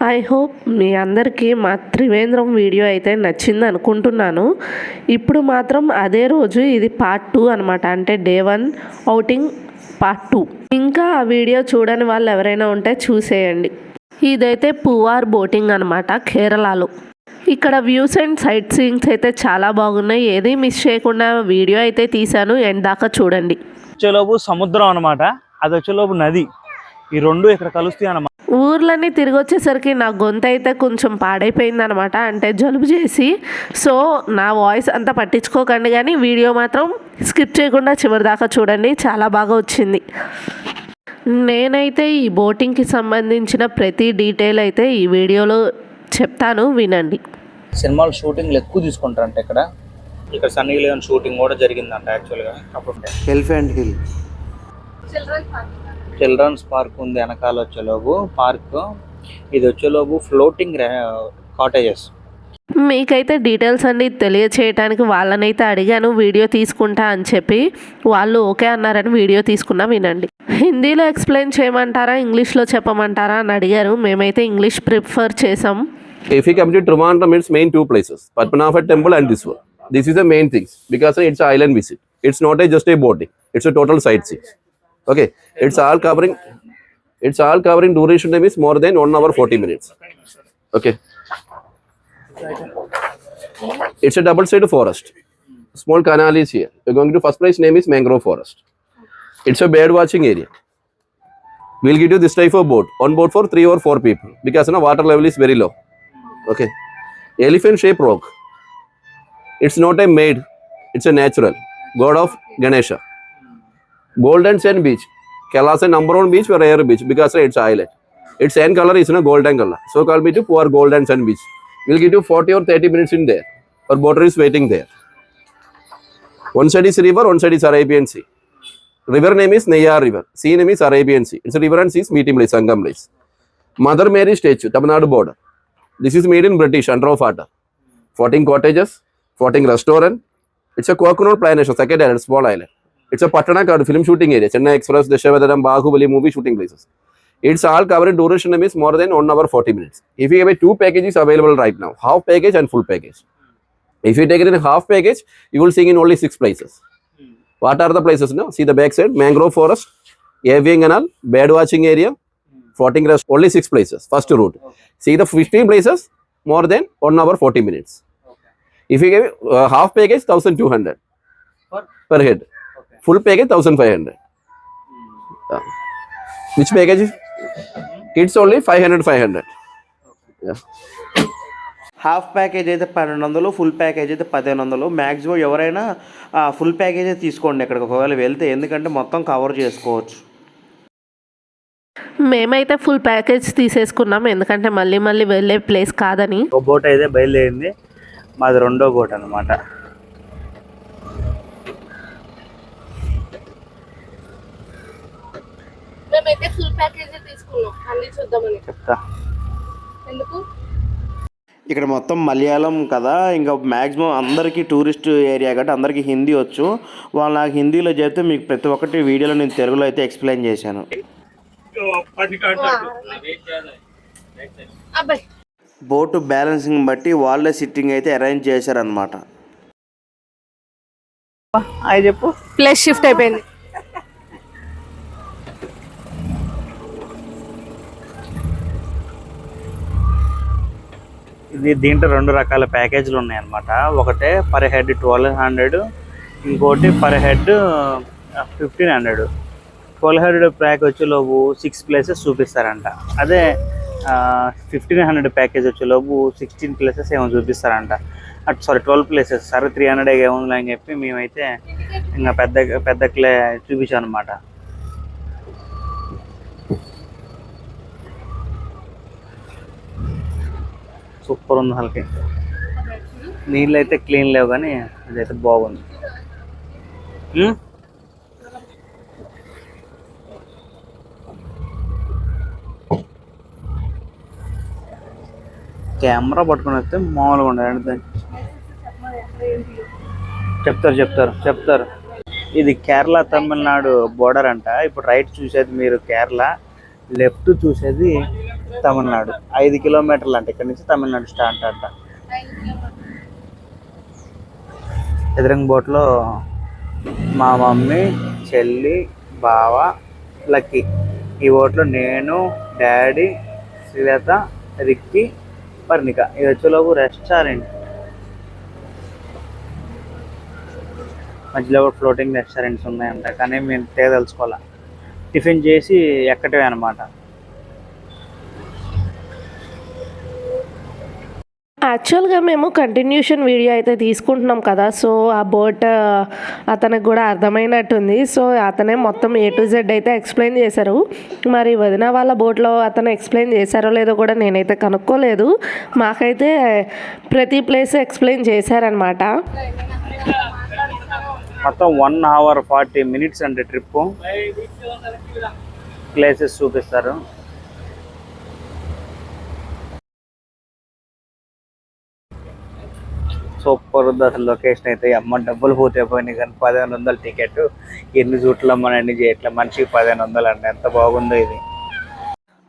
I hope మీ అందరికీ మా Trivandrum video అయితే నచ్చింది అనుకుంటున్నాను. ఇప్పుడు మాత్రం అదే రోజు ఇది పార్ట్ 2 అనమాట. అంటే డే 1 ఔటింగ్ పార్ట్ 2. ఇంకా ఆ వీడియో చూడని వాళ్ళు ఎవరైనా ఉంటే చూసేయండి. ఇదైతే పూవార్ బోటింగ్ అనమాట, కేరళలో. ఇక్కడ వ్యూస్ అండ్ సైట్ సీయింగ్స్ అయితే చాలా బాగున్నాయి. ఏది మిస్ చేయకుండా వీడియో అయితే తీశాను, ఎండ్ దాకా చూడండి. వచ్చేలోపు సముద్రం అనమాట, అది వచ్చేలోపు నది. ఈ రెండు ఇక్కడ కలుస్తాయి అన్నమాట. ఊర్లన్నీ తిరిగి వచ్చేసరికి నా గొంతు అయితే కొంచెం పాడైపోయింది అనమాట, అంటే జలుబు చేసి. సో నా వాయిస్ అంతా పట్టించుకోకండి, కానీ వీడియో మాత్రం స్కిప్ చేయకుండా చివరి దాకా చూడండి, చాలా బాగా వచ్చింది. నేనైతే ఈ బోటింగ్కి సంబంధించిన ప్రతి డీటెయిల్ అయితే ఈ వీడియోలో చెప్తాను, వినండి. సినిమాలు షూటింగ్లు ఎక్కువ తీసుకుంటారంట ఇక్కడ సన్నీ లియోన్ షూటింగ్ కూడా జరిగిందంట యాక్చువల్గా. అప్పుడు ఎలిఫెంట్ హిల్ చిల్డ్రన్స్ పార్క్ ఉంది వెనకాల వచ్చేలోపు పార్క్. ఇది వచ్చేలోపు ఫ్లోటింగ్ కాటేజెస్. మీకైతే డీటెయిల్స్ అన్ని తెలియచేయడానికి వాళ్ళనైతే అడిగాను వీడియో తీసుకుంటా అని చెప్పి. వాళ్ళు ఓకే అన్నారని వీడియో తీసుకున్నా, వినండి. హిందీలో ఎక్స్ప్లెయిన్ చేయమంటారా, ఇంగ్లీష్లో చెప్పమంటారా అని అడిగారు. మేమైతే ఇంగ్లీష్ ప్రిఫర్ చేసాం. If you come to Trivandrum, it's main two places, Padmanabha temple and this one. This is the main things because it's an island visit. It's not just a boating. It's a total sightseeing. Okay, it's all covering duration time is more than 1 hour 40 minutes. Okay, it's a double sided forest. Small canal is here. We're going to first place name is mangrove forest. It's a bird watching area. We'll give you this type of boat, on board for 3 or 4 people because the water level is very low. Okay, elephant shaped rock. It's not a made, it's a natural god of Ganesha. Golden sand beach. Kailas number one beach for rare beach because it's island. Its sand color is a golden color, so called me to poor golden sand beach. We'll give you 40 or 30 minutes in there. Our boater is waiting there. One side is river, one side is Arabian Sea. River name is Neyyar River. Sea name is Arabian Sea. It's a river and sea is meeting place, Sangam place. Mother Mary statue, Tamil Nadu border. This is made in British, under of water. 14 cottages, 14 restaurant. It's a coconut plantation, second island, small island. It's a Patana card film shooting area. Chennai Express, Dashavadaram, Bahubali movie shooting places. It's all covered duration is more than 1 hour 40 minutes. If you have 2 packages available right now, half package and full package. If you take it in half package, you will see in only 6 places. What are the places now? See the back side, mangrove forest, avian canal, bird watching area, floating rest, only 6 places, first route. See the 15 places, more than 1 hour 40 minutes. If you give half package, 1200 per head. Full package, 1500. Which package is? Kids only 500. Yeah. Half package అయితే 1200, full package అయితే 1500. Maximum ఎవరైనా full package తీసుకోండి ఇక్కడికి ఒకవేళ వెళ్తే, ఎందుకంటే మొత్తం cover చేసుకోవచ్చు. మేమైతే ఫుల్ ప్యాకేజ్ తీసేసుకున్నాం, ఎందుకంటే మళ్ళీ మళ్ళీ వెళ్ళే ప్లేస్ కాదని. ఒక బోట్ అయితే బయలుదేరింది, మాది రెండో బోట్ అనమాట. మేమైతే ఫుల్ ప్యాకేజ్ తీసుకున్నాం, అన్ని చూద్దామని. చెప్తా ఎందుకు ఇక్కడ మొత్తం మలయాళం కదా, ఇంకా మ్యాక్సిమం అందరికీ టూరిస్ట్ ఏరియా కాబట్టి అందరికీ హిందీ వచ్చు. వాళ్ళు నాకు హిందీలో చెప్తే మీకు ప్రతి ఒక్కటి వీడియోలో నేను తెలుగులో అయితే ఎక్స్ప్లెయిన్ చేశాను. బోటు బ్యాలెన్సింగ్ బట్టి వాళ్ళే సిట్టింగ్ అయితే అరేంజ్ చేశారనమాట. అది చెప్పు, ప్లేస్ షిఫ్ట్ అయిపోయింది. ఇది దీంట్లో 2 రకాల ప్యాకేజీలు ఉన్నాయన్నమాట. ఒకటే పర్ హెడ్ 1200, ఇంకోటి పర్ హెడ్ 1500. 1200 ప్యాక్ వచ్చేలోపు 6 ప్లేసెస్ చూపిస్తారంట. అదే 1500 ప్యాకేజ్ వచ్చేలోపు 16 ప్లేసెస్ ఏమో చూపిస్తారంట. 12 ప్లేసెస్. సరే 300 ఏముంది అని చెప్పి మేమైతే ఇంకా పెద్ద చూపించాం అనమాట. సూపర్ ఉంది. వాళ్ళకి నీళ్ళు అయితే క్లీన్ లేవు, కానీ అదైతే బాగుంది. కెమెరా పట్టుకుని వస్తే మామూలుగా ఉండదు. చెప్తారు. ఇది కేరళ తమిళనాడు బోర్డర్ అంట. ఇప్పుడు రైట్ చూసేది మీరు కేరళ, లెఫ్ట్ చూసేది తమిళనాడు 5 కిలోమీటర్లు అంట ఇక్కడ నుంచి తమిళనాడు స్టార్ట్ అంట. ఎదురంగ బోట్లో మా మమ్మీ, చెల్లి, బావ, లక్కీ. ఈ బోట్లో నేను, డాడీ, శ్రీలత, రిక్కి, పర్ణిక. ఇది వచ్చేలోపు రెస్టారెంట్, మధ్యలో కూడా ఫ్లోటింగ్ రెస్టారెంట్స్ ఉన్నాయంట, కానీ మేము తేదలుచుకోవాలి. టిఫిన్ చేసి ఎక్కటమే అనమాట. యాక్చువల్గా మేము కంటిన్యూషన్ వీడియో అయితే తీసుకుంటున్నాం కదా, సో ఆ బోట్ అతనికి కూడా అర్థమైనట్టుంది. సో అతనే మొత్తం A to Z అయితే ఎక్స్ప్లెయిన్ చేశారు. మరి వదిన వాళ్ళ బోట్లో అతను ఎక్స్ప్లెయిన్ చేశారో లేదో కూడా నేనైతే కనుక్కోలేదు. మాకైతే ప్రతి ప్లేస్ ఎక్స్ప్లెయిన్ చేశారనమాట. మొత్తం 1 hour 40 minutes అంటే ట్రిప్. ప్లేసెస్ చూపిస్తారు. సూపర్ ఉంది అసలు లొకేషన్ అయితే. అమ్మ డబ్బులు పోతే పోయినాయి కానీ 1500 టికెట్. ఎన్ని చోట్ల మన అన్ని చేయట్లే, మనిషికి 1500 అండి. ఎంత బాగుందో ఇది.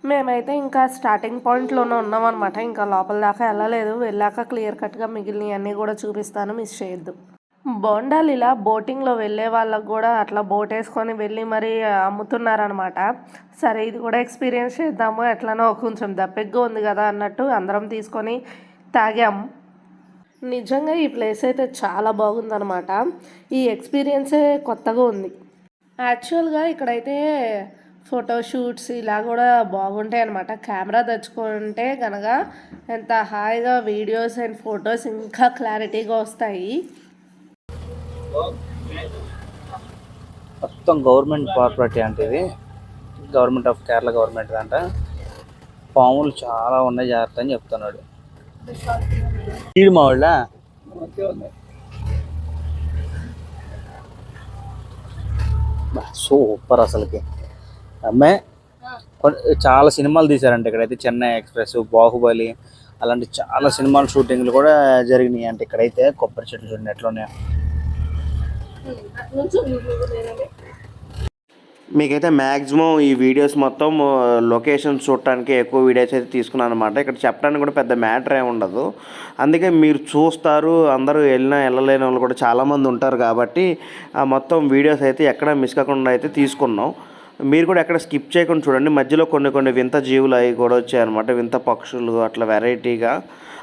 మేమైతే ఇంకా స్టార్టింగ్ పాయింట్లోనే ఉన్నామన్నమాట. ఇంకా లోపల దాకా వెళ్ళలేదు. వెళ్ళాక క్లియర్ కట్గా మిగిలినవి అన్నీ కూడా చూపిస్తాను, మిస్ చేయొద్దు. బోండాలు ఇలా బోటింగ్లో వెళ్ళే వాళ్ళకు కూడా అట్లా బోట్ వేసుకొని వెళ్ళి మరీ అమ్ముతున్నారనమాట. సరే ఇది కూడా ఎక్స్పీరియన్స్ చేద్దాము, ఎట్లనో కొంచెం దప్పిగ్గా ఉంది కదా అన్నట్టు అందరం తీసుకొని తాగాం. నిజంగా ఈ ప్లేస్ అయితే చాలా బాగుందనమాట. ఈ ఎక్స్పీరియన్సే కొత్తగా ఉంది. యాక్చువల్గా ఇక్కడైతే ఫోటోషూట్స్ ఇలా కూడా బాగుంటాయి అనమాట. కెమెరా తెచ్చుకుంటే కనుక ఎంత హాయిగా వీడియోస్ అండ్ ఫొటోస్ ఇంకా క్లారిటీగా వస్తాయి. మొత్తం గవర్నమెంట్ ప్రాపర్టీ అంటే ఇది. గవర్నమెంట్ ఆఫ్ కేరళ గవర్నమెంట్ అంట. పాములు చాలా ఉన్నాయి, జాగ్రత్త అని చెప్తున్నాడు. మా వాళ్ళ సూపర్ అసలుకి. అమ్మాయి చాలా సినిమాలు తీశారంట ఇక్కడైతే. చెన్నై ఎక్స్ప్రెస్, బాహుబలి అలాంటి చాలా సినిమాల షూటింగ్లు కూడా జరిగినాయి అంటే ఇక్కడైతే. కొబ్బరి చెట్లు చూడండి ఎట్లా ఉన్నాయో. మీకైతే మ్యాక్సిమం ఈ వీడియోస్ మొత్తం లొకేషన్ చూడటానికి ఎక్కువ వీడియోస్ అయితే తీసుకున్నాను అనమాట. ఇక్కడ చెప్పడానికి కూడా పెద్ద మ్యాటర్ ఏమి ఉండదు. అందుకే మీరు చూస్తారు, అందరూ వెళ్ళలేని వాళ్ళు కూడా చాలామంది ఉంటారు కాబట్టి ఆ మొత్తం వీడియోస్ అయితే ఎక్కడ మిస్ కాకుండా అయితే తీసుకున్నాం. మీరు కూడా ఎక్కడ స్కిప్ చేయకుండా చూడండి. మధ్యలో కొన్ని వింత జీవులు అవి కూడా వచ్చాయన్నమాట. వింత పక్షులు అట్లా వెరైటీగా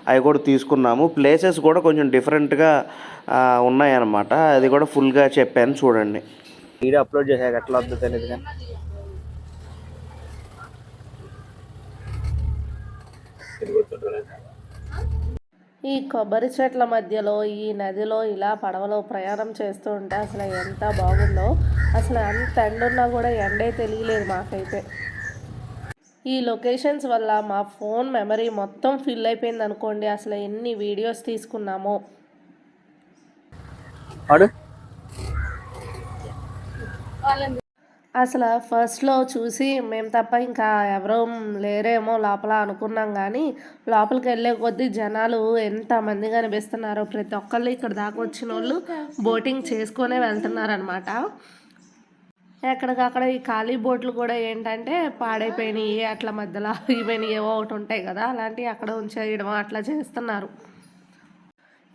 అవి కూడా తీసుకున్నాము. ప్లేసెస్ కూడా కొంచెం డిఫరెంట్గా ఉన్నాయన్నమాట. అది కూడా ఫుల్గా చెప్పాను చూడండి. వీడియో అప్లోడ్ చేశాక ఎట్లా వద్దో తెలియదు కానీ ఈ కొబ్బరి చెట్ల మధ్యలో ఈ నదిలో ఇలా పడవలో ప్రయాణం చేస్తూ ఉంటే అసలు ఎంత బాగుందో. అసలు అంత ఎండున్నా కూడా ఎండే తెలియలేదు మాకైతే. ఈ లొకేషన్స్ వల్ల మా ఫోన్ మెమరీ మొత్తం ఫిల్ అయిపోయింది అనుకోండి. అసలు ఎన్ని వీడియోస్ తీసుకున్నామో. అసలు ఫస్ట్లో చూసి మేము తప్ప ఇంకా ఎవరూ లేరేమో లోపల అనుకున్నాం, కానీ లోపలికి వెళ్ళే కొద్దీ జనాలు ఎంతమంది కనిపిస్తున్నారో. ప్రతి ఒక్కళ్ళు ఇక్కడ దాకా వచ్చిన వాళ్ళు బోటింగ్ చేసుకొనే వెళ్తున్నారనమాట. ఎక్కడికక్కడ ఈ ఖాళీ బోట్లు కూడా ఏంటంటే పాడైపోయినాయి, అట్లా మధ్యలో ఆగిపోయినాయి, ఏవో ఒకటి ఉంటాయి కదా, అలాంటివి అక్కడ ఉంచేయడం అట్లా చేస్తున్నారు.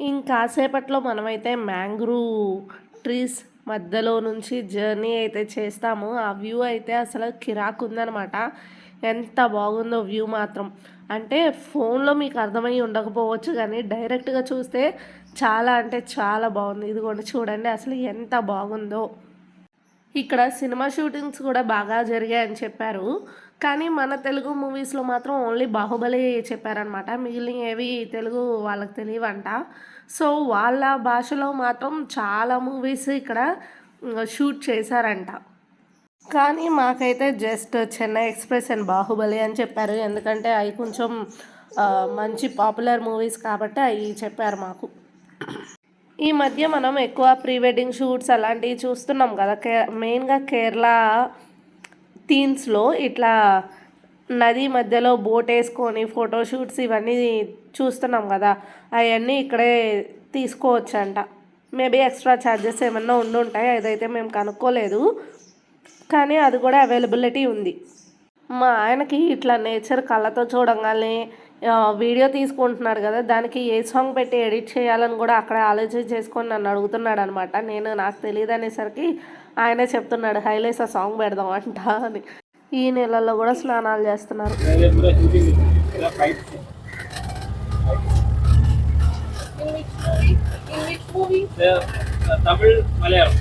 ఇంకాసేపట్లో మనమైతే మ్యాంగ్రూవ్ ట్రీస్ మధ్యలో నుంచి జర్నీ అయితే చేస్తాము. ఆ వ్యూ అయితే అసలు కిరాకు ఉందనమాట. ఎంత బాగుందో వ్యూ మాత్రం. అంటే ఫోన్లో మీకు అర్థమై ఉండకపోవచ్చు, కానీ డైరెక్ట్గా చూస్తే చాలా అంటే చాలా బాగుంది. ఇదిగోండి చూడండి అసలు ఎంత బాగుందో. ఇక్కడ సినిమా షూటింగ్స్ కూడా బాగా జరిగాయని చెప్పారు, కానీ మన తెలుగు మూవీస్లో మాత్రం ఓన్లీ బాహుబలి చెప్పారనమాట. మిగిలిన ఏవి తెలుగు వాళ్ళకి తెలియవంట. సో వాళ్ళ భాషలో మాత్రం చాలా మూవీస్ ఇక్కడ షూట్ చేశారంట. కానీ మాకైతే just Chennai express and Baahubali అని చెప్పారు. ఎందుకంటే అవి కొంచెం మంచి పాపులర్ మూవీస్ కాబట్టి అవి చెప్పారు మాకు. ఈ మధ్య మనం ఎక్కువ ప్రీ వెడ్డింగ్ షూట్స్ అలాంటివి చూస్తున్నాం కదా. మెయిన్గా కేరళ థీమ్స్లో ఇట్లా నది మధ్యలో బోట్ వేసుకొని ఫోటోషూట్స్ ఇవన్నీ చూస్తున్నాం కదా. అవన్నీ ఇక్కడే తీసుకోవచ్చంట. మేబీ ఎక్స్ట్రా ఛార్జెస్ ఏమన్నా ఉండుంటాయి, అదైతే మేము కనుక్కోలేదు, కానీ అది కూడా అవైలబిలిటీ ఉంది. మా ఆయనకి ఇట్లా నేచర్ కళ్ళతో చూడంగానే వీడియో తీసుకుంటున్నాడు కదా, దానికి ఏ సాంగ్ పెట్టి ఎడిట్ చేయాలని కూడా అక్కడే ఆలోచించేసుకొని నన్ను అడుగుతున్నాడు అనమాట. నాకు తెలియదు అనేసరికి ఆయనే చెప్తున్నాడు హైలైట్స్ ఆ సాంగ్ పెడదాం అంట అని. ఈ నెలల్లో కూడా స్నానాలు చేస్తున్నారు. తమిళ్ మలయాళం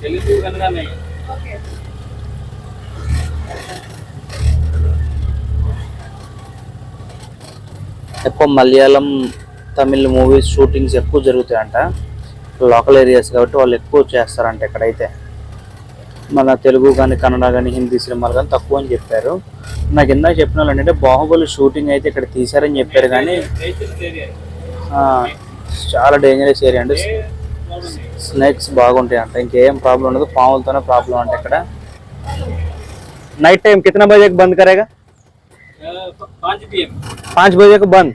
తెలుగు కన్నడ ఎక్కువ మలయాళం తమిళ్ మూవీస్ షూటింగ్స్ ఎక్కువ జరుగుతాయంట. లోకల్ ఏరియాస్ కాబట్టి వాళ్ళు ఎక్కువ చేస్తారంట. ఇక్కడైతే మన తెలుగు కానీ కన్నడ కానీ హిందీ సినిమాలు కానీ తక్కువ అని చెప్పారు. నాకు ఇందాక చెప్పిన వాళ్ళు ఏంటంటే బాహుబలి షూటింగ్ అయితే ఇక్కడ తీశారని చెప్పారు, కానీ చాలా డేంజరస్ ఏరియా అండి. స్నేక్స్ బాగుంటాయి అంట, ఇంకేం ప్రాబ్లం ఉండదు, పాములతోనే ప్రాబ్లం అంట ఇక్కడ. నైట్ टाइम कितना बजे बंद करेगा? 5 PM 5 बजे को बंद.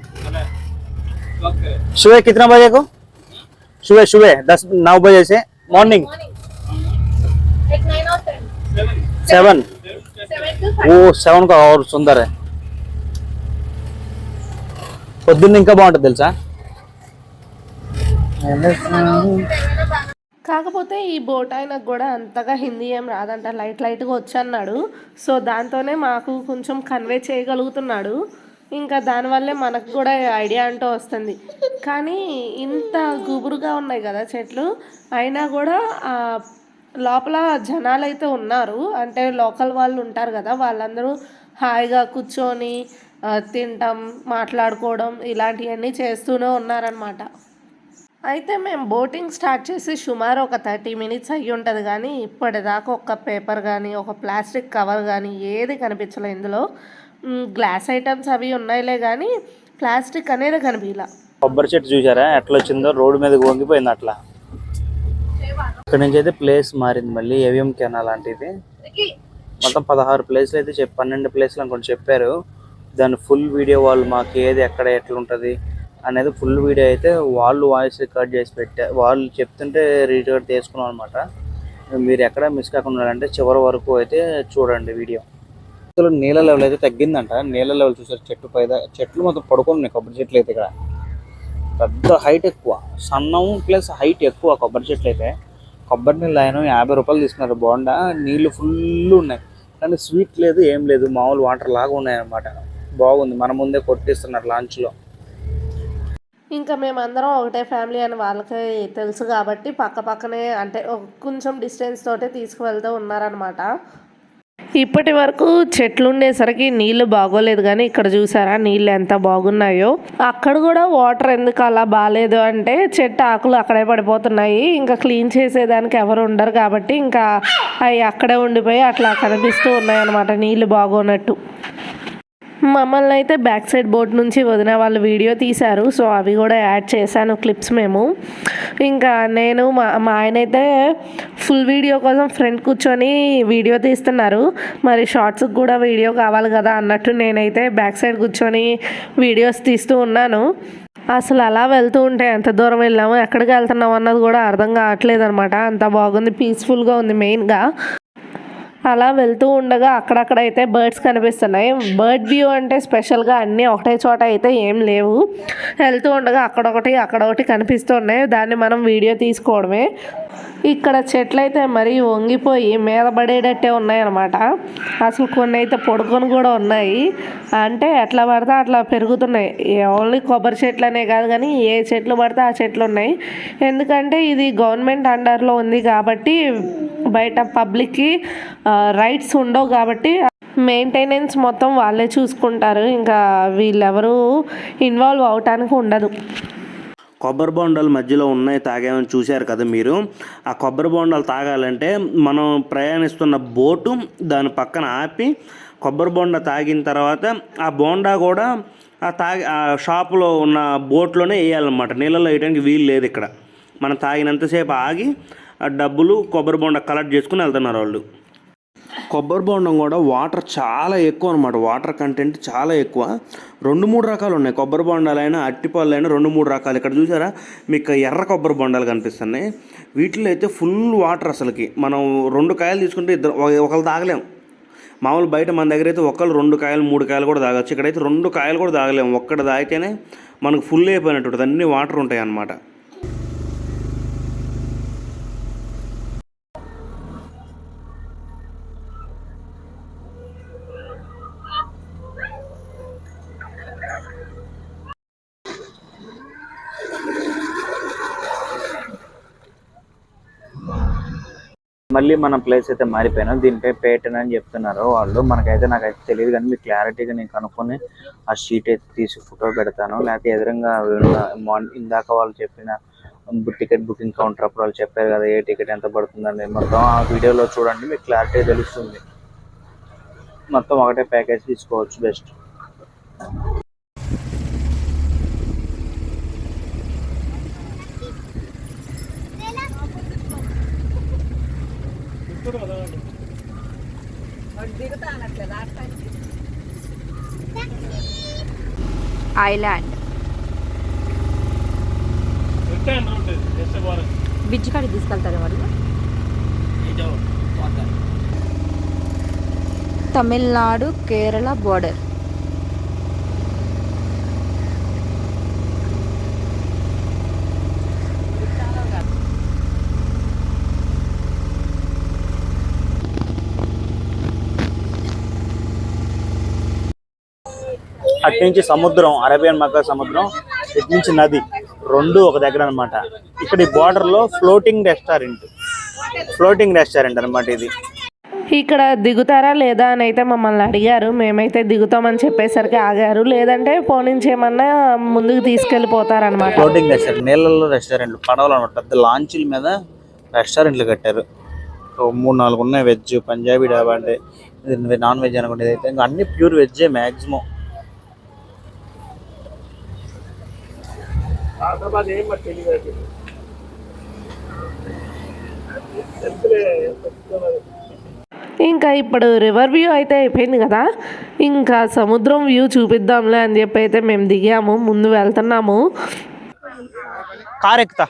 सुबह कितना बजे को? सुबह 10-9 बजे से मॉर्निंग 7 वो 7 का और सुंदर है. పొద్దున్న ఇంకా బాగుంటుంది తెలుసా. కాకపోతే ఈ బోట్ ఆయనకు కూడా అంతగా హిందీ ఏం రాదంట, లైట్గా వచ్చు అన్నాడు. సో దాంతోనే మాకు కొంచెం కన్వే చేయగలుగుతున్నాడు. ఇంకా దానివల్లే మనకు కూడా ఐడియా అంటూ వస్తుంది. కానీ ఇంత గుబురుగా ఉన్నాయి కదా చెట్లు, అయినా కూడా లోపల జనాలు అయితే ఉన్నారు. అంటే లోకల్ వాళ్ళు ఉంటారు కదా, వాళ్ళందరూ హాయిగా కూర్చొని తినటం, మాట్లాడుకోవడం ఇలాంటివన్నీ చేస్తూనే ఉన్నారనమాట. అయితే మేము బోటింగ్ స్టార్ట్ చేసి సుమారు ఒక 30 మినిట్స్ అయ్యి ఉంటుంది, కానీ ఇప్పటిదాకా ఒక పేపర్ కానీ ఒక ప్లాస్టిక్ కవర్ కానీ ఏది కనిపించలేదు ఇందులో. గ్లాస్ ఐటమ్స్ అవి ఉన్నాయిలే కానీ ప్లాస్టిక్ అనేది కనిపించలా. కొబ్బరి చెట్టు చూసారా ఎట్లా వచ్చిందో, రోడ్డు మీద వంగిపోయింది అట్లా. ఇక్కడ నుంచి అయితే ప్లేస్ మారింది మళ్ళీ, ఏవిఎం కెనాల్ లాంటిది. మొత్తం 16 ప్లేస్లు అయితే 12 ప్లేస్లు అనుకోండి చెప్పారు. దాని ఫుల్ వీడియో వాళ్ళు మాకు ఏది ఎక్కడ ఎట్లా ఉంటుంది అనేది ఫుల్ వీడియో అయితే వాళ్ళు వాయిస్ రికార్డ్ చేసి పెట్టారు. వాళ్ళు చెప్తుంటే రికార్డ్ తీసుకున్నాం అనమాట. మీరు ఎక్కడ మిస్ కాకుండా ఉండాలంటే చివరి వరకు అయితే చూడండి వీడియో. అసలు నీళ్ళ లెవెల్ అయితే తగ్గిందంట. నీళ్ళ లెవెల్ చూసారు, చెట్లు మొత్తం పడుకొని ఉన్నాయి. కొబ్బరి చెట్లు అయితే ఇక్కడ పెద్ద హైట్ ఎక్కువ, సన్నం ప్లస్ హైట్ ఎక్కువ కొబ్బరి చెట్లు అయితే. కొబ్బరి నీళ్ళు ఆయన 50 రూపాయలు తీసుకున్నారు బోండా. నీళ్ళు ఫుల్ ఉన్నాయి కానీ స్వీట్ లేదు, ఏం లేదు, మామూలు వాటర్ లాగా ఉన్నాయన్నమాట. బాగుంది, మన ముందే కొట్టిస్తున్నారు లాంచ్లో. ఇంకా మేమందరం ఒకటే ఫ్యామిలీ అని వాళ్ళకి తెలుసు కాబట్టి పక్కనే అంటే కొంచెం డిస్టెన్స్ తోటే తీసుకువెళ్తూ ఉన్నారనమాట. ఇప్పటి వరకు చెట్లు ఉండేసరికి నీళ్ళు బాగోలేదు, కానీ ఇక్కడ చూసారా నీళ్ళు ఎంత బాగున్నాయో. అక్కడ కూడా వాటర్ ఎందుకు అలా బాగాలేదు అంటే చెట్టు ఆకులు అక్కడే పడిపోతున్నాయి. ఇంకా క్లీన్ చేసేదానికి ఎవరు ఉండరు కాబట్టి ఇంకా అవి అక్కడే ఉండిపోయి అట్లా కనిపిస్తూ ఉన్నాయి అన్నమాట నీళ్ళు బాగోనట్టు. మమ్మల్ని అయితే బ్యాక్ సైడ్ బోట్ నుంచి వదిన వాళ్ళు వీడియో తీశారు. సో అవి కూడా యాడ్ చేశాను క్లిప్స్ మేము. ఇంకా నేను మా ఆయన అయితే ఫుల్ వీడియో కోసం ఫ్రంట్ కూర్చొని వీడియో తీస్తున్నారు. మరి షార్ట్స్కి కూడా వీడియో కావాలి కదా అన్నట్టు నేనైతే బ్యాక్ సైడ్ కూర్చొని వీడియోస్ తీస్తూ ఉన్నాను. అసలు అలా వెళ్తూ ఉంటే ఎంత దూరం వెళ్ళాము, ఎక్కడికి వెళ్తున్నాము అన్నది కూడా అర్థం కావట్లేదు అనమాట. అంత బాగుంది, పీస్ఫుల్గా ఉంది. మెయిన్గా అలా వెళ్తూ ఉండగా అక్కడక్కడైతే బర్డ్స్ కనిపిస్తున్నాయి. బర్డ్ వ్యూ అంటే స్పెషల్గా అన్నీ ఒకటే చోట అయితే ఏం లేవు. వెళ్తూ ఉండగా అక్కడొకటి కనిపిస్తున్నాయి, దాన్ని మనం వీడియో తీసుకోవడమే. ఇక్కడ చెట్లు అయితే మరీ వంగిపోయి మీద పడేటట్టే ఉన్నాయన్నమాట. అసలు కొన్ని అయితే పొడుకొని కూడా ఉన్నాయి. అంటే ఎట్లా పడితే అట్లా పెరుగుతున్నాయి. ఓన్లీ కొబ్బరి చెట్లు అనే కాదు కానీ ఏ చెట్లు పడితే ఆ చెట్లు ఉన్నాయి. ఎందుకంటే ఇది గవర్నమెంట్ అండర్లో ఉంది కాబట్టి బయట పబ్లిక్కి రైట్స్ ఉండవు కాబట్టి మెయింటెనెన్స్ మొత్తం వాళ్ళే చూసుకుంటారు. ఇంకా వీళ్ళెవరూ ఇన్వాల్వ్ అవటానికి ఉండదు. కొబ్బరి బొండాలు మధ్యలో ఉన్నాయి, తాగామని చూశారు కదా మీరు. ఆ కొబ్బరి బొండాలు తాగాలంటే మనం ప్రయాణిస్తున్న బోటు దాని పక్కన ఆపి కొబ్బరి బొండా తాగిన తర్వాత ఆ బోండా కూడా ఆ షాపులో ఉన్న బోట్లోనే వేయాలన్నమాట. నీళ్ళలో వేయడానికి వీలు లేదు ఇక్కడ. మనం తాగినంతసేపు ఆగి ఆ డబ్బులు కొబ్బరి బొండా కలెక్ట్ చేసుకుని వెళ్తున్నారు వాళ్ళు. కొబ్బరి బొండం కూడా వాటర్ చాలా ఎక్కువ అనమాట. వాటర్ కంటెంట్ చాలా ఎక్కువ. 2-3 రకాలు ఉన్నాయి కొబ్బరి బొండాలైనా అట్టిపళ్ళైనా 2-3 రకాలు. ఇక్కడ చూసారా మీకు ఎర్ర కొబ్బరి బొండాలు కనిపిస్తున్నాయి. వీటిలో అయితే ఫుల్ వాటర్. అసలుకి మనం 2 కాయలు తీసుకుంటే ఒకళ్ళు తాగలేం. మామూలు బయట మన దగ్గర అయితే ఒక్కళ్ళు 2 కాయలు 3 కాయలు కూడా తాగొచ్చు. ఇక్కడైతే 2 కాయలు కూడా తాగలేము. ఒక్కటి తాగితేనే మనకు ఫుల్ అయిపోయినట్టు ఉంటుంది. అన్ని వాటర్ ఉంటాయి అన్నమాట. మళ్ళీ మన ప్లేస్ అయితే మారిపోయినా దీనిపై పేటన్ అని చెప్తున్నారు వాళ్ళు. నాకైతే తెలియదు, కానీ మీకు క్లారిటీగా నేను కనుక్కొని ఆ షీట్ అయితే తీసి ఫోటో పెడతాను. లేకపోతే ఎదురుగా ఇందాక వాళ్ళు చెప్పిన టికెట్ బుకింగ్ కౌంటర్ అప్పుడు వాళ్ళు చెప్పారు కదా ఏ టికెట్ ఎంత పడుతుందని, మొత్తం ఆ వీడియోలో చూడండి, మీకు క్లారిటీ తెలుస్తుంది. మొత్తం ఒకటే ప్యాకేజ్ తీసుకోవచ్చు బెస్ట్. ఐలాండ్ బిడ్జ్ కాడికి తీసుకెళ్తారు వాళ్ళు. తమిళనాడు కేరళ బోర్డర్. అటు నుంచి సముద్రం, అరేబియన్ మక్కా సముద్రం, ఇటు నుంచి నది, రెండు ఒక దగ్గర అనమాట. ఇక్కడ ఈ బార్డర్ లో ఫ్లోటింగ్ రెస్టారెంట్ అనమాట ఇది. ఇక్కడ దిగుతారా లేదా అని అయితే మమ్మల్ని అడిగారు. మేమైతే దిగుతామని చెప్పేసరికి ఆగారు, లేదంటే పోనించేమన్నా ముందుకు తీసుకెళ్ళిపోతారనమాట. ఫ్లోటింగ్ రెస్టారెంట్, నీళ్ళల్లో రెస్టారెంట్లు, పడవలు అనమాట. పెద్ద లాంచీల మీద రెస్టారెంట్లు కట్టారు. 3-4 ఉన్నాయి. వెజ్, పంజాబీ డాబా అంటే నాన్ వెజ్ అనుకుంటే అయితే ఇంకా అన్ని ప్యూర్ వెజ్జే మ్యాక్సిమం. ఇంకా ఇప్పుడు రివర్ వ్యూ అయితే అయిపోయింది కదా, ఇంకా సముద్రం వ్యూ చూపిద్దాంలే అని చెప్పి అయితే మేము దిగాము, ముందు వెళ్తున్నాము. కార్ ఎక్కుతా.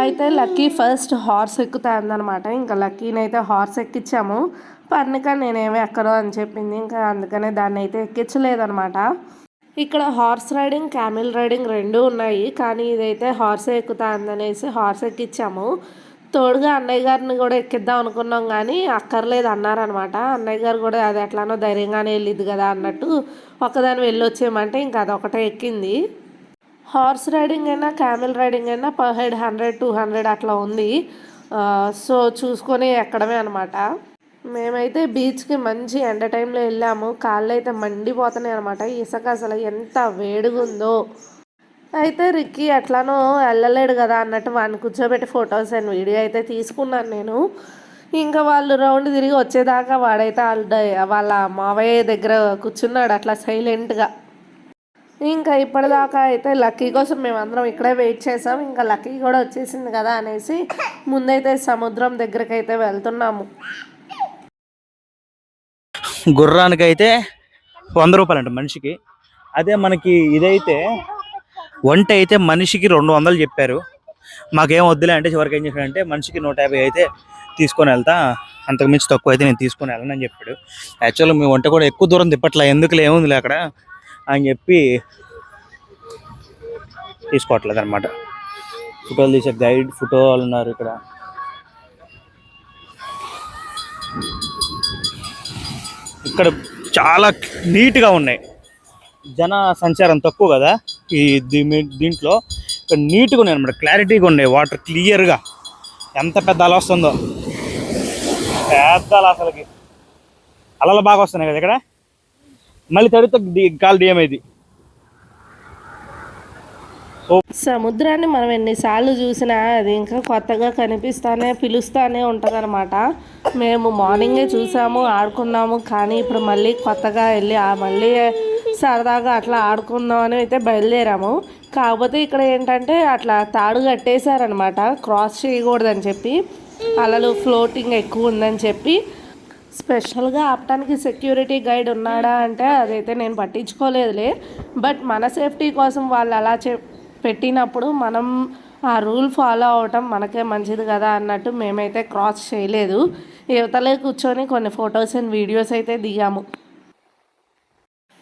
అయితే లక్కీ ఫస్ట్ హార్స్ ఎక్కుతాందనమాట. ఇంకా లక్కీనైతే హార్స్ ఎక్కించాము. పర్ణిక నేనేమి ఎక్కను అని చెప్పింది, ఇంకా అందుకనే దాన్ని అయితే ఎక్కించలేదనమాట. ఇక్కడ హార్స్ రైడింగ్, క్యామిల్ రైడింగ్ 2 ఉన్నాయి, కానీ ఇదైతే హార్సే ఎక్కుతా అందనేసి హార్స్ ఎక్కించాము. తోడుగా అన్నయ్య గారిని కూడా ఎక్కిద్దాం అనుకున్నాం, కానీ అక్కర్లేదు అన్నారనమాట. అన్నయ్య గారు కూడా అది ఎట్లానో ధైర్యంగానే వెళ్ళిద్ది కదా అన్నట్టు ఒకదాని వెళ్ళొచ్చేయమంటే ఇంకా అదొకటే ఎక్కింది. హార్స్ రైడింగ్ అయినా క్యామిల్ రైడింగ్ అయినా పర్ హెడ్ 100-200 అట్లా ఉంది. సో చూసుకొని ఎక్కడమే అనమాట. మేమైతే బీచ్కి మంచి ఎండ టైంలో వెళ్ళాము. కాళ్ళు అయితే మండిపోతున్నాయి అనమాట. ఇసుక అసలు ఎంత వేడిగుందో. అయితే రిక్కీ ఎట్లానో వెళ్ళలేడు కదా అన్నట్టు వాడిని కూర్చోబెట్టి ఫొటోస్ అండ్ వీడియో అయితే తీసుకున్నాను నేను. ఇంకా వాళ్ళు రౌండ్ తిరిగి వచ్చేదాకా వాడైతే వాళ్ళ మావయ్య దగ్గర కూర్చున్నాడు అట్లా సైలెంట్గా. ఇంకా ఇప్పటిదాకా అయితే లక్కీ కోసం మేమందరం ఇక్కడే వెయిట్ చేసాం. ఇంకా లక్కీ కూడా వచ్చేసింది కదా అనేసి ముందైతే సముద్రం దగ్గరికి అయితే వెళ్తున్నాము. గుర్రానికి అయితే 100 రూపాయలు అంట మనిషికి. అదే మనకి ఇదైతే వంట అయితే మనిషికి 200 చెప్పారు. మాకేం వద్దులే అంటే చివరికి ఏం చెప్పాడంటే మనిషికి 150 అయితే తీసుకొని వెళ్తా, అంతకుమించి తక్కువ అయితే నేను తీసుకొని వెళ్ళనని చెప్పాడు. యాక్చువల్గా మీ వంట కూడా ఎక్కువ దూరం తిప్పట్లే, ఎందుకులే ఏముందిలే అక్కడ అని చెప్పి తీసుకోవట్లేదు అనమాట. ఫోటోలు తీసే గైడ్, ఫోటో వాళ్ళు ఉన్నారు ఇక్కడ. ఇక్కడ చాలా నీట్గా ఉన్నాయి, జన సంచారం తక్కువ కదా ఈ దీంట్లో. ఇక్కడ నీట్గా ఉన్నాయి అనమాట, క్లారిటీగా ఉన్నాయి, వాటర్ క్లియర్గా. ఎంత పెద్ద అల వస్తుందో, పెద్ద అల, అసలుకి అలలు బాగా వస్తున్నాయి కదా ఇక్కడ. మళ్ళీ తడితే కాలు డియమైంది. సముద్రాన్ని మనం ఎన్నిసార్లు చూసినా అది ఇంకా కొత్తగా పిలుస్తానే ఉంటుంది అనమాట. మేము మార్నింగే చూసాము, ఆడుకున్నాము, కానీ ఇప్పుడు మళ్ళీ కొత్తగా వెళ్ళి మళ్ళీ సరదాగా అట్లా ఆడుకుందామని అయితే బయలుదేరాము. కాకపోతే ఇక్కడ ఏంటంటే అట్లా తాడు కట్టేశారనమాట, క్రాస్ చేయకూడదని చెప్పి, అలలు ఫ్లోటింగ్ ఎక్కువ ఉందని చెప్పి. స్పెషల్గా ఆపటానికి సెక్యూరిటీ గైడ్ ఉన్నాడా అంటే అదైతే నేను పట్టించుకోలేదులే. బట్ మన సేఫ్టీ కోసం వాళ్ళు అలా పెట్టినప్పుడు మనం ఆ రూల్ ఫాలో అవటం మనకే మంచిది కదా అన్నట్టు మేమైతే క్రాస్ చేయలేదు. యువతలే కూర్చొని కొన్ని ఫొటోస్ అండ్ వీడియోస్ అయితే దిగాము.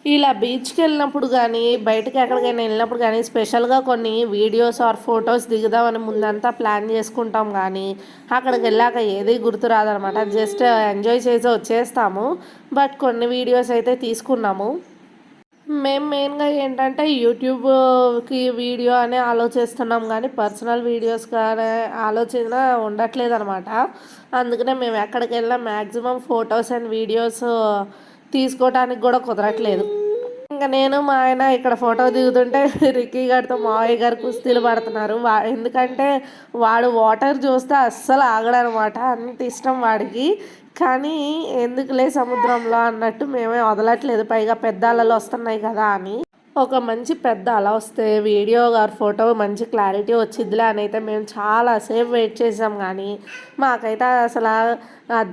ఇలా బీచ్కి వెళ్ళినప్పుడు కానీ బయటకి ఎక్కడికైనా వెళ్ళినప్పుడు కానీ స్పెషల్గా కొన్ని వీడియోస్ ఆర్ ఫొటోస్ దిగుదామని ముందంతా ప్లాన్ చేసుకుంటాం, కానీ అక్కడికి వెళ్ళాక ఏది గుర్తు రాదనమాట. జస్ట్ ఎంజాయ్ చేసి వచ్చేస్తాము. బట్ కొన్ని వీడియోస్ అయితే తీసుకున్నాము. మేము మెయిన్గా ఏంటంటే యూట్యూబ్కి వీడియో అనే ఆలోచిస్తున్నాం, కానీ పర్సనల్ వీడియోస్ కానీ ఆలోచన ఉండట్లేదు అనమాట. అందుకనే మేము ఎక్కడికి వెళ్ళినా మ్యాక్సిమం ఫొటోస్ అండ్ వీడియోస్ తీసుకోవటానికి కూడా కుదరట్లేదు. ఇంకా నేను మా ఆయన ఇక్కడ ఫోటో దిగుతుంటే రిక్కీ గారితో మావయ్య గారు కుస్తీలు పడుతున్నారు. ఎందుకంటే వాడు వాటర్ చూస్తే అస్సలు ఆగడనమాట, అంత ఇష్టం వాడికి. కానీ ఎందుకులే సముద్రంలో అన్నట్టు మేమే వదలట్లేదు, పైగా పెద్ద అలలు వస్తున్నాయి కదా అని. ఒక మంచి పెద్ద అల వస్తే వీడియో గారు ఫోటో మంచి క్లారిటీ వచ్చిద్దిలే అని అయితే మేము చాలాసేపు వెయిట్ చేసాం, కానీ మాకైతే అసలు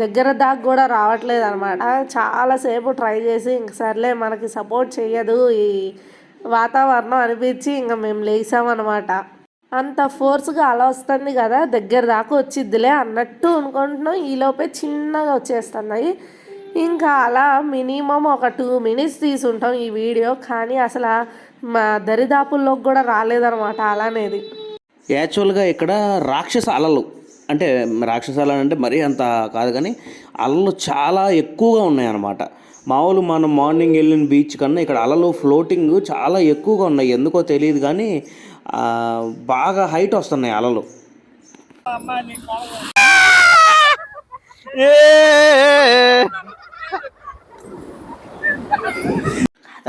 దగ్గర దాకా కూడా రావట్లేదు అనమాట. చాలాసేపు ట్రై చేసి ఇంక సర్లే మనకి సపోర్ట్ చేయదు ఈ వాతావరణం అనిపించి ఇంకా మేము లేసామన్నమాట. అంత ఫోర్స్గా అలా వస్తుంది కదా, దగ్గర దాకా వచ్చిద్దిలే అన్నట్టు అనుకుంటున్నాం. ఈలోపే చిన్నగా వచ్చేస్తున్నాయి. ఇంకా అలా మినిమం ఒక 2 minutes తీసుంటాం ఈ వీడియో, కానీ అసలు మా దరిదాపుల్లోకి కూడా రాలేదనమాట అలానేది. యాక్చువల్గా ఇక్కడ రాక్షస అలలు, అంటే రాక్షస అలలు అంటే మరీ అంత కాదు, కానీ అలలు చాలా ఎక్కువగా ఉన్నాయన్నమాట. మామూలు మనం మార్నింగ్ వెళ్ళిన బీచ్ కన్నా ఇక్కడ అలలు ఫ్లోటింగ్ చాలా ఎక్కువగా ఉన్నాయి. ఎందుకో తెలియదు కానీ బాగా హైట్ వస్తున్నాయి అలలు.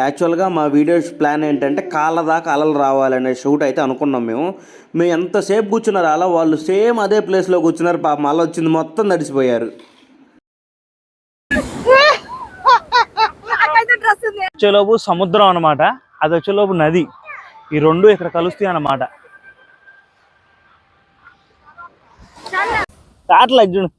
యాక్చువల్గా మా వీడియోస్ ప్లాన్ ఏంటంటే కాళ్ళ దాకా అలలు రావాలనే షూట్ అయితే అనుకున్నాం. మేము ఎంతసేపు కూర్చున్నారు అలా, వాళ్ళు సేమ్ అదే ప్లేస్లో కూర్చున్నారు. పాపం అల వచ్చింది మొత్తం తడిసిపోయారు. వచ్చేలోపు సముద్రం అనమాట, అది వచ్చేలోపు నది. ఈ రెండు ఇక్కడ కలుస్తాయి అన్నమాట. రాట్లా చూడు.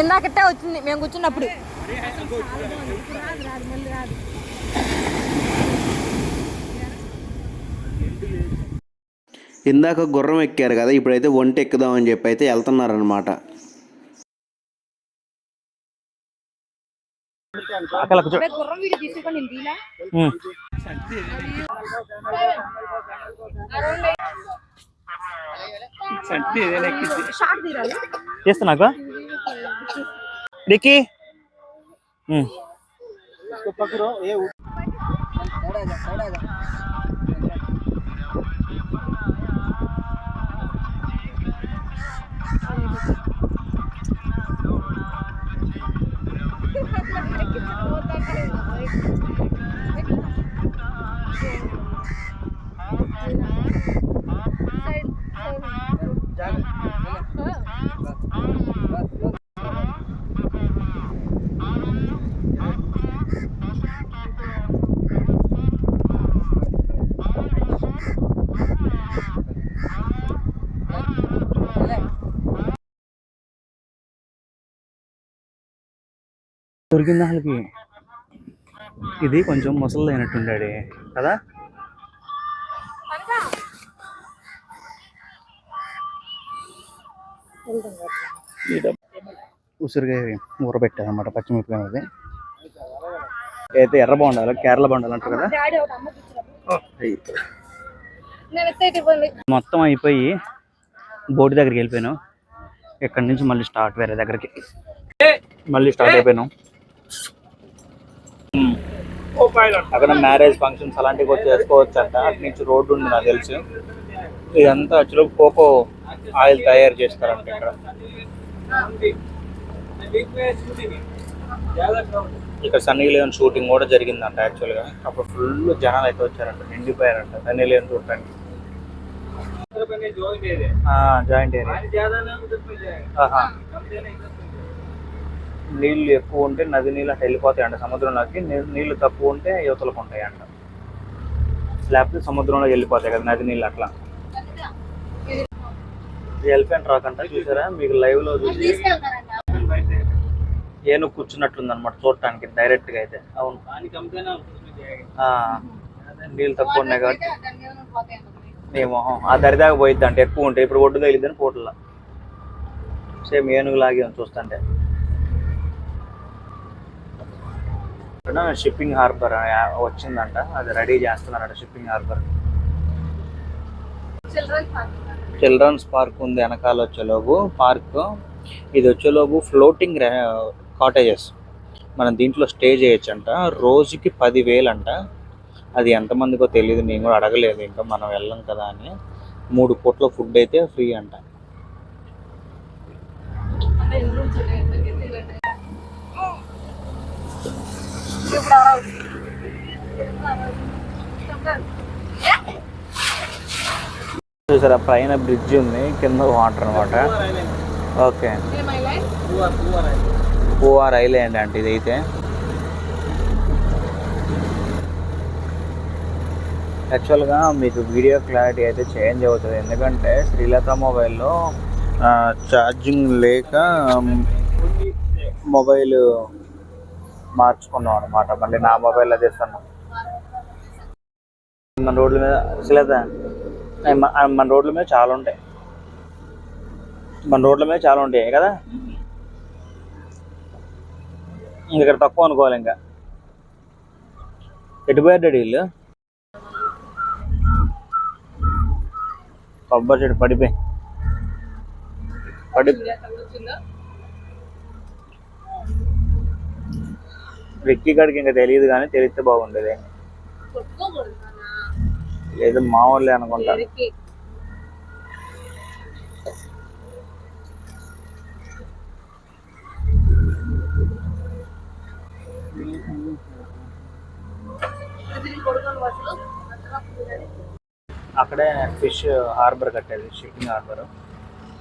ఇందాకట్టే వచ్చింది మేము కూర్చున్నప్పుడు. ఇందాక గుర్రం ఎక్కారు కదా, ఇప్పుడైతే ఒంటి ఎక్కుదామని చెప్పి అయితే వెళ్తున్నారనమాట. చేస్తున్నాక డిక్కీ దొరికింది అసలుకి. ఇది కొంచెం ముసలిదైనట్టుండాడు కదా. ఉసిరికాయ ఊరబెట్టారనమాట, పచ్చిమిరపకాయ. అది అయితే ఎర్ర బాగుండాలి, కేరళ బాగుండాలి అంటారు కదా. మొత్తం అయిపోయి బోటు దగ్గరికి వెళ్ళిపోయాను. ఇక్కడి నుంచి మళ్ళీ స్టార్ట్ వేరే దగ్గరికి మళ్ళీ స్టార్ట్ అయిపోయాను. అక్కడ మ్యారేజ్ ఫంక్షన్స్ అలాంటివి కూడా చేసుకోవచ్చు అంట. అటు నుంచి రోడ్డు ఉంది నాకు తెలుసు. ఇదంతా యాక్చువల్గా కోకో ఆయిల్ తయారు చేస్తారంట ఇక్కడ. ఇక్కడ సన్నీ లియోన్ షూటింగ్ కూడా జరిగిందంట యాక్చువల్గా. అప్పుడు ఫుల్ జనాలు అయితే వచ్చారంట, నిండిపోయారంట సన్నీ లియోన్ చూడటానికి. Joint area. నీళ్ళు ఎక్కువ ఉంటే నది నీళ్ళు అట్లా వెళ్ళిపోతాయంట సముద్రంలోకి, నీళ్ళు తక్కువ ఉంటే యువతలకు ఉంటాయంట. లేకపోతే సముద్రంలో వెళ్ళిపోతాయి కదా నది నీళ్ళు అట్లా. ఎలిఫెంట్ రాక్ అంట చూసారా మీకు లైవ్ లో చూసి ఏనుగు కూర్చున్నట్లుంది అనమాట చూడటానికి డైరెక్ట్ గా అయితే. అవును నీళ్ళు తక్కువ ఉన్నాయి కాబట్టి ఏమో ఆ దరిదాకా పోయిద్ది అంటే ఎక్కువ ఉంటాయి. ఇప్పుడు ఒడ్డు తగిలిద్దని పోట్ల సేమ్ ఏనుగు లాగే చూస్తుంటే. షిప్పింగ్ హార్బర్ వచ్చిందంట, అది రెడీ చేస్తున్నారంట షిప్పింగ్ హార్బర్. చిల్డ్రన్స్ పార్క్ ఉంది వెనకాల వచ్చేలోపు పార్క్. ఇది వచ్చేలోపు ఫ్లోటింగ్ కాటేజెస్, మనం దీంట్లో స్టే చేయొచ్చంట. రోజుకి 10,000 అంట. అది ఎంతమందికో తెలియదు, నేను కూడా అడగలేదు ఇంకా, మనం వెళ్ళాం కదా అని. 3 పూట్ల ఫుడ్ అయితే ఫ్రీ అంట. చూసారా పైన బ్రిడ్జ్ ఉంది, కింద వాటర్ అనమాట. ఓకే పూఆర్ ఐలాండ్ అంటే ఇదైతే. యాక్చువల్గా మీకు వీడియో క్లారిటీ అయితే చేంజ్ అవుతుంది, ఎందుకంటే శ్రీలత మొబైల్లో ఛార్జింగ్ లేక మొబైల్ మార్చుకున్నాం అనమాట. మళ్ళీ నా మొబైల్ అదే ఇస్తున్నాం. మన రోడ్ల మీద శ్రీలత మన రోడ్ల మీద చాలా ఉంటాయి, మన రోడ్ల మీద చాలా ఉంటాయి కదా. ఇక్కడ తక్కువ అనుకోవాలి. ఇంకా ఎటుపోయారు డాడీ వీళ్ళు? కొబ్బరి చెట్టు పడిపోయి వ్యక్తి కాడికి ఇంకా తెలియదు కానీ తెలిస్తే బాగుండేది. లేదు మా వాళ్ళే అనుకుంటా. అక్కడే ఫిష్ హార్బర్ కట్టేది, షిప్పింగ్ హార్బర్.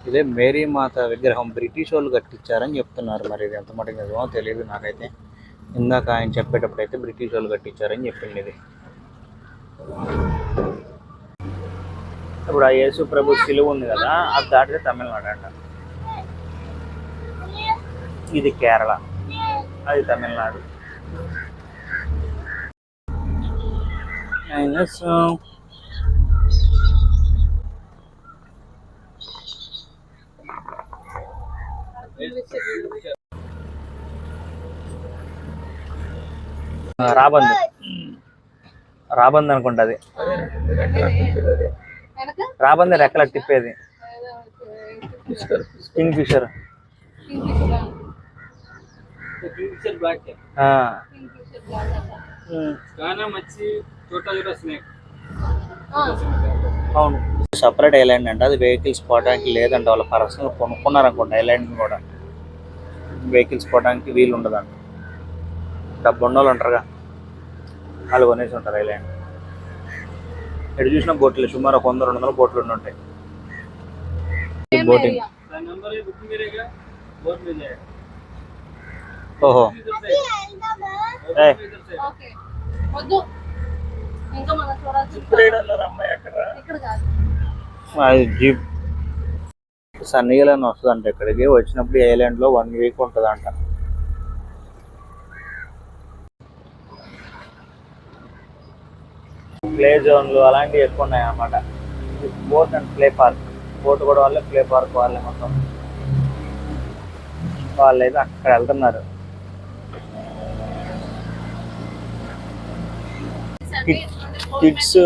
ఇదే మేరీ మాత విగ్రహం బ్రిటిష్ వాళ్ళు కట్టించారని చెప్తున్నారు. మరి ఇది ఎంత మటుకు నిజమో తెలియదు నాకైతే. ఇందాక ఆయన చెప్పేటప్పుడు అయితే బ్రిటిష్ వాళ్ళు కట్టించారని చెప్పింది ఇది. ఇప్పుడు ఆ యేసు ప్రభు సిలువ ఉంది కదా, అది దాటితే తమిళనాడు అంట. ఇది కేరళ, అది తమిళనాడు. రాబంద్ రాబంద్ అనుకుంటా, అది రాబంద్ రెక్కల తిప్పేది. కింగ్ ఫిషర్ అవును. సపరేట్ ఐలాండ్ అంట, అది వెహికల్స్ పోవడానికి లేదంట. వాళ్ళ పర్సనల్ కొనుక్కున్నారనుకుంటా ఐలాండ్ కూడా. వెహికల్స్ పోవడానికి వీలు ఉండదంట. డబ్బు ఉన్న వాళ్ళు ఉంటారుగా, వాళ్ళు కొనేసి ఉంటారు ఐలాండ్. ఎటు చూసిన బోట్లు సుమారు 100-200 బోట్లు ఉండి ఉంటాయి. బోటింగ్. ఓహో జీప్ సన్నీల్ అని వస్తుందంట ఇక్కడికి. వచ్చినప్పుడు ఐలాండ్ లో 1 వీక్ ఉంటుందంట. ప్లే జోన్లు అలాంటివి ఎక్కువ ఉన్నాయి అన్నమాట. Boat and play park, boat కూడా వాళ్ళే, ప్లే పార్క్ వాళ్ళే. మొత్తం వాళ్ళైతే అక్కడ వెళ్తున్నారు. కిడ్స్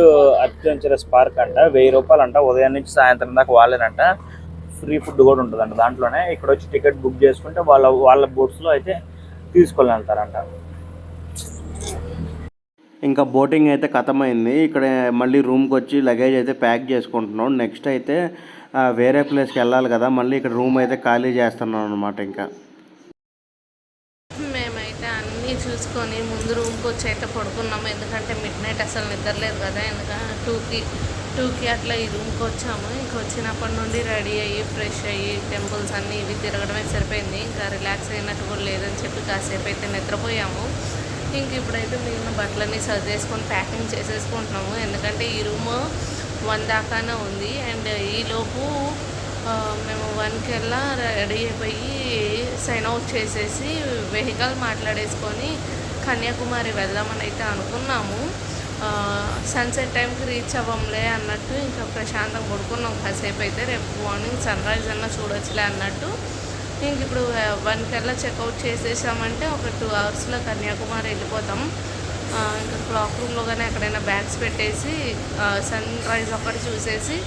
అడ్వెంచరస్ పార్క్ అంట, 1000 రూపాయలు అంట. ఉదయం నుంచి సాయంత్రం దాకా వాళ్ళేనంట. ఫ్రీ ఫుడ్ కూడా ఉంటుందంట దాంట్లోనే. ఇక్కడ వచ్చి టికెట్ బుక్ చేసుకుంటే వాళ్ళ బోట్స్లో అయితే తీసుకొని వెళ్తారంట. ఇంకా బోటింగ్ అయితే ఖతమైంది. ఇక్కడ మళ్ళీ రూమ్కి వచ్చి లగేజ్ అయితే ప్యాక్ చేసుకుంటున్నాం. నెక్స్ట్ అయితే వేరే ప్లేస్కి వెళ్ళాలి కదా, మళ్ళీ ఇక్కడ రూమ్ అయితే ఖాళీ చేస్తున్నాం అనమాట. ఇంకా మేమైతే అన్నీ చూసుకొని ముందు రూమ్కి వచ్చి అయితే పడుకున్నాము. ఎందుకంటే మిడ్ నైట్ అసలు నిద్రలేదు కదా, ఎందుకంటే 2కి 2కి అట్లా ఈ రూమ్కి వచ్చాము. ఇంకా వచ్చినప్పటి నుండి రెడీ అయ్యి ఫ్రెష్ అయ్యి టెంపుల్స్ అన్నీ ఇవి తిరగడమే సరిపోయింది. ఇంకా రిలాక్స్ అయినట్టు కూడా లేదని చెప్పి కాసేపు అయితే నిద్రపోయాము. ఇంక ఇప్పుడైతే మిగిలిన బట్టలన్నీ సర్దేసుకొని ప్యాకింగ్ చేసేసుకుంటున్నాము. ఎందుకంటే ఈ రూమ్ 1 దాకానే ఉంది. అండ్ ఈలోపు మేము 1కెల్లా రెడీ అయిపోయి సైన్ అవుట్ చేసేసి వెహికల్ మాట్లాడేసుకొని కన్యాకుమారి వెళ్దామని అయితే అనుకున్నాము. సన్సెట్ టైంకి రీచ్ అవ్వంలే అన్నట్టు ఇంకా ప్రశాంతంగా పడుకున్నాం కాసేపు అయితే. రేపు మార్నింగ్ సన్ రైజ్ అన్నా చూడొచ్చులే అన్నట్టు ఇంక ఇప్పుడు 1కెల్లా చెక్అవుట్ చేసేసామంటే ఒక 2 అవర్స్లో కన్యాకుమారి వెళ్ళిపోతాం. ఇంకా క్లాక్ రూమ్లో కానీ ఎక్కడైనా బ్యాగ్స్ పెట్టేసి సన్ రైజ్ ఒకటి చూసేసి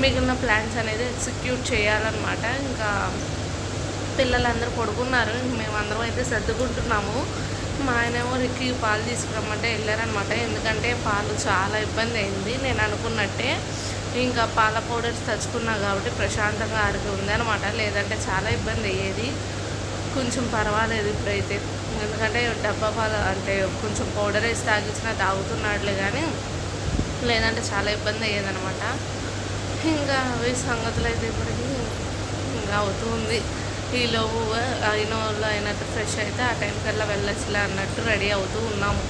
మిగిలిన ప్లాన్స్ అనేది ఎగ్జిక్యూట్ చేయాలన్నమాట. ఇంకా పిల్లలందరూ పడుకున్నారు. మేమందరం అయితే సర్దుకుంటున్నాము. మా ఆయనేమో రిక్కి పాలు తీసుకురమ్మంటే వెళ్ళారనమాట. ఎందుకంటే పాలు చాలా ఇబ్బంది అయింది. నేను అనుకున్నట్టే ఇంకా పాల పౌడర్స్ తెచ్చుకున్నా కాబట్టి ప్రశాంతంగా ఆడికి ఉందనమాట. లేదంటే చాలా ఇబ్బంది అయ్యేది. కొంచెం పర్వాలేదు ఇప్పుడైతే. ఎందుకంటే డబ్బా పాలు అంటే కొంచెం పౌడర్ వేసి తాగించినా తాగుతున్నాడులే, కానీ లేదంటే చాలా ఇబ్బంది అయ్యేదనమాట. ఇంకా అవి సంగతులు అయితే ఇప్పటికీ ఇంకా అవుతుంది. ఈలోపు అయిన వాళ్ళు అయినట్టు ఫ్రెష్ అయితే ఆ టైంకల్లా వెళ్ళొచ్చులే అన్నట్టు రెడీ అవుతూ ఉన్నాము.